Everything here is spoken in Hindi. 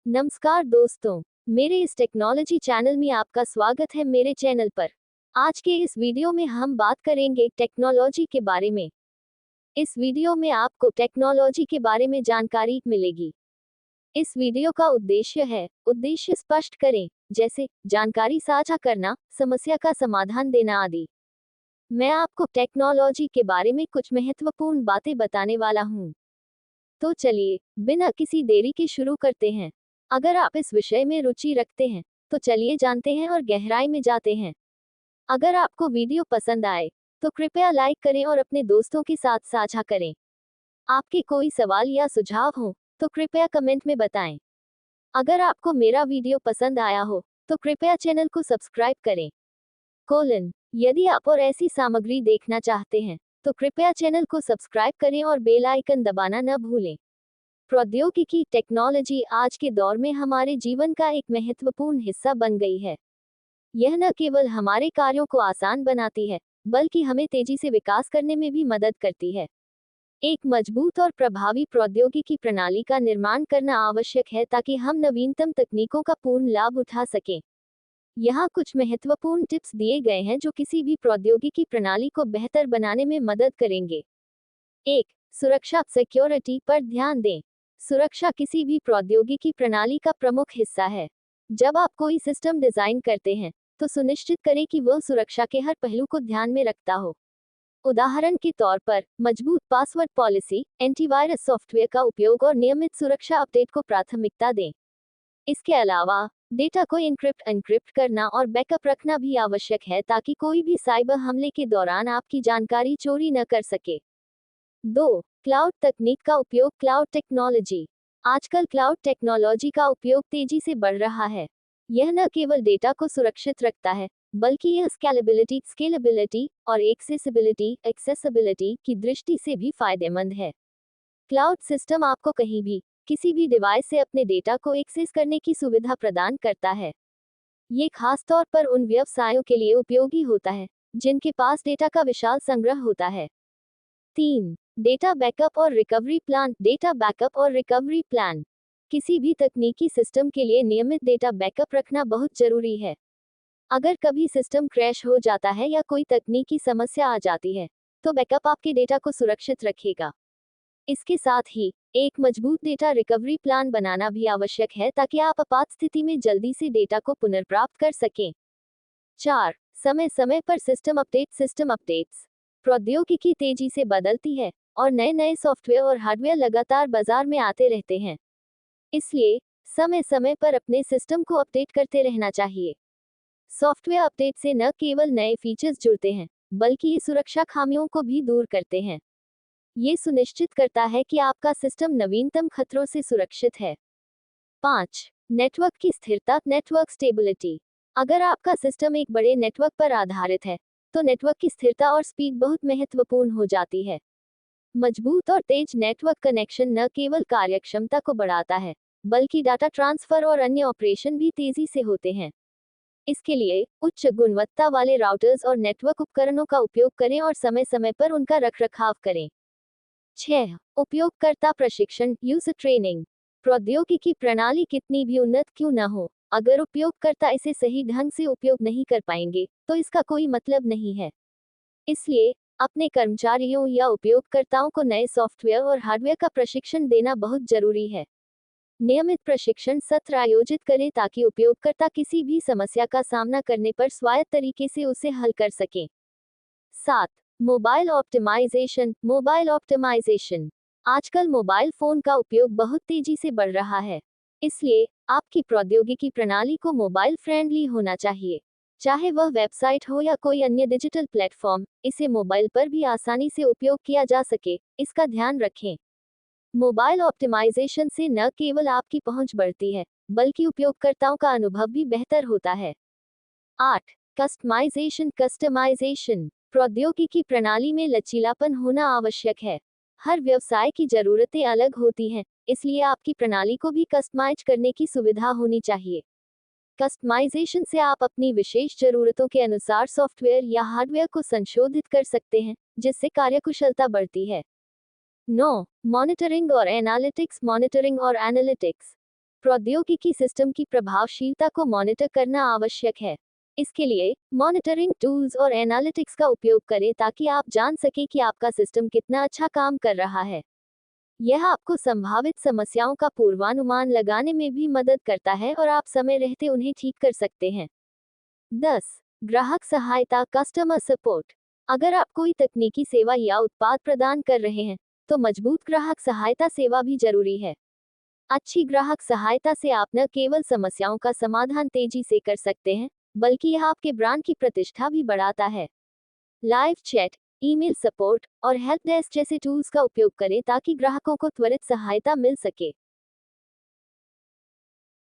नमस्कार दोस्तों, मेरे इस टेक्नोलॉजी चैनल में आपका स्वागत है। मेरे चैनल पर आज के इस वीडियो में हम बात करेंगे टेक्नोलॉजी के बारे में। इस वीडियो में आपको टेक्नोलॉजी के बारे में जानकारी मिलेगी। इस वीडियो का उद्देश्य स्पष्ट करें, जैसे जानकारी साझा करना, समस्या का समाधान देना आदि। मैं आपको टेक्नोलॉजी के बारे में कुछ महत्वपूर्ण बातें बताने वाला हूँ। तो चलिए, बिना किसी देरी के शुरू करते हैं। अगर आप इस विषय में रुचि रखते हैं, तो चलिए जानते हैं और गहराई में जाते हैं। अगर आपको वीडियो पसंद आए, तो कृपया लाइक करें और अपने दोस्तों के साथ साझा करें। आपके कोई सवाल या सुझाव हो, तो कृपया कमेंट में बताएं। अगर आपको मेरा वीडियो पसंद आया हो, तो कृपया चैनल को सब्सक्राइब करें। यदि आप और ऐसी सामग्री देखना चाहते हैं, तो कृपया चैनल को सब्सक्राइब करें और बेल आइकन दबाना न भूलें। प्रौद्योगिकी टेक्नोलॉजी आज के दौर में हमारे जीवन का एक महत्वपूर्ण हिस्सा बन गई है। यह न केवल हमारे कार्यों को आसान बनाती है, बल्कि हमें तेजी से विकास करने में भी मदद करती है। एक मजबूत और प्रभावी प्रौद्योगिकी प्रणाली का निर्माण करना आवश्यक है ताकि हम नवीनतम तकनीकों का पूर्ण लाभ उठा सकें। यहाँ कुछ महत्वपूर्ण टिप्स दिए गए हैं जो किसी भी प्रौद्योगिकी प्रणाली को बेहतर बनाने में मदद करेंगे। 1. सुरक्षा सिक्योरिटी पर ध्यान दें। सुरक्षा किसी भी प्रौद्योगिकी प्रणाली का प्रमुख हिस्सा है। जब आप कोई सिस्टम डिजाइन करते हैं, तो सुनिश्चित करें कि वह सुरक्षा के हर पहलू को ध्यान में रखता हो। उदाहरण के तौर पर, मजबूत पासवर्ड पॉलिसी, एंटीवायरस सॉफ्टवेयर का उपयोग और नियमित सुरक्षा अपडेट को प्राथमिकता दें। इसके अलावा, डेटा को एन्क्रिप्ट करना और बैकअप रखना भी आवश्यक है ताकि कोई भी साइबर हमले के दौरान आपकी जानकारी चोरी न कर सके। 2. क्लाउड तकनीक का उपयोग। Cloud technology. आजकल क्लाउड टेक्नोलॉजी का उपयोग तेजी से बढ़ रहा है। यह न केवल डेटा को सुरक्षित रखता है, बल्कि यह स्केलेबिलिटी और एक्सेसिबिलिटी की दृष्टि से भी फायदेमंद है। क्लाउड सिस्टम आपको कहीं भी, किसी भी डिवाइस से अपने डेटा को एक्सेस करने की सुविधा प्रदान करता है। ये खासतौर पर उन व्यवसायों के लिए उपयोगी होता है, जिनके पास डेटा का विशाल संग्रह होता है। 3. डेटा बैकअप और रिकवरी प्लान। डेटा बैकअप और रिकवरी प्लान। किसी भी तकनीकी सिस्टम के लिए नियमित डेटा बैकअप रखना बहुत जरूरी है। अगर कभी सिस्टम क्रैश हो जाता है या कोई तकनीकी समस्या आ जाती है, तो बैकअप आपके डेटा को सुरक्षित रखेगा। इसके साथ ही, एक मजबूत डेटा रिकवरी प्लान बनाना भी आवश्यक है ताकि आप आपात स्थिति में जल्दी से डेटा को पुनर्प्राप्त कर सकें। 4. समय समय पर सिस्टम अपडेट्स। प्रौद्योगिकी तेजी से बदलती है, और नए नए सॉफ्टवेयर और हार्डवेयर लगातार बाजार में आते रहते हैं। इसलिए, समय समय पर अपने सिस्टम को अपडेट करते रहना चाहिए। सॉफ्टवेयर अपडेट से न केवल नए फीचर्स जुड़ते हैं, बल्कि ये सुरक्षा खामियों को भी दूर करते हैं। ये सुनिश्चित करता है कि आपका सिस्टम नवीनतम खतरों से सुरक्षित है। 5. नेटवर्क की स्थिरता। Network stability. अगर आपका सिस्टम एक बड़े नेटवर्क पर आधारित है, तो नेटवर्क की स्थिरता और स्पीड बहुत महत्वपूर्ण हो जाती है। मजबूत और तेज नेटवर्क कनेक्शन न केवल कार्यक्षमता को बढ़ाता है, बल्कि डाटा ट्रांसफर और अन्य ऑपरेशन भी तेजी से होते हैं। इसके लिए उच्च गुणवत्ता वाले राउटर्स और नेटवर्क उपकरणों का उपयोग करें और समय समय पर उनका रखरखाव करें। 6. उपयोगकर्ता प्रशिक्षण यूजर ट्रेनिंग। प्रौद्योगिकी प्रणाली कितनी भी उन्नत क्यों न हो, अगर उपयोगकर्ता इसे सही ढंग से उपयोग नहीं कर पाएंगे, तो इसका कोई मतलब नहीं है। इसलिए, अपने कर्मचारियों या उपयोगकर्ताओं को नए सॉफ्टवेयर और हार्डवेयर का प्रशिक्षण देना बहुत जरूरी है। नियमित प्रशिक्षण सत्र आयोजित करें ताकि उपयोगकर्ता किसी भी समस्या का सामना करने पर स्वायत्त तरीके से उसे हल कर सकें। 7. Mobile optimisation. आजकल मोबाइल फोन का उपयोग बहुत तेजी से बढ़ रहा है। इसलिए, आपकी प्रौद्योगिकी प्रणाली को मोबाइल फ्रेंडली होना चाहिए। चाहे वह वेबसाइट हो या कोई अन्य डिजिटल प्लेटफॉर्म, इसे मोबाइल पर भी आसानी से उपयोग किया जा सके, इसका ध्यान रखें। मोबाइल ऑप्टिमाइजेशन से न केवल आपकी पहुंच बढ़ती है, बल्कि उपयोगकर्ताओं का अनुभव भी बेहतर होता है। 8. कस्टमाइजेशन। प्रौद्योगिकी प्रणाली में लचीलापन होना आवश्यक है। हर व्यवसाय की जरूरतें अलग होती हैं, इसलिए आपकी प्रणाली को भी कस्टमाइज करने की सुविधा होनी चाहिए। कस्टमाइजेशन से आप अपनी विशेष जरूरतों के अनुसार सॉफ्टवेयर या हार्डवेयर को संशोधित कर सकते हैं, जिससे कार्यकुशलता बढ़ती है। 9. मॉनिटरिंग और एनालिटिक्स। प्रौद्योगिकी सिस्टम की प्रभावशीलता को मॉनिटर करना आवश्यक है। इसके लिए मॉनिटरिंग टूल्स और एनालिटिक्स का उपयोग करें ताकि आप जान सकें कि आपका सिस्टम कितना अच्छा काम कर रहा है। यह आपको संभावित समस्याओं का पूर्वानुमान लगाने में भी मदद करता है और आप समय रहते उन्हें ठीक कर सकते हैं। 10. ग्राहक सहायता कस्टमर सपोर्ट। अगर आप कोई तकनीकी सेवा या उत्पाद प्रदान कर रहे हैं, तो मजबूत ग्राहक सहायता सेवा भी जरूरी है। अच्छी ग्राहक सहायता से आप न केवल समस्याओं का समाधान तेजी से कर सकते हैं, बल्कि यह आपके ब्रांड की प्रतिष्ठा भी बढ़ाता है। लाइव चैट, ईमेल सपोर्ट और हेल्प डेस्क जैसे टूल्स का उपयोग करें ताकि ग्राहकों को त्वरित सहायता मिल सके।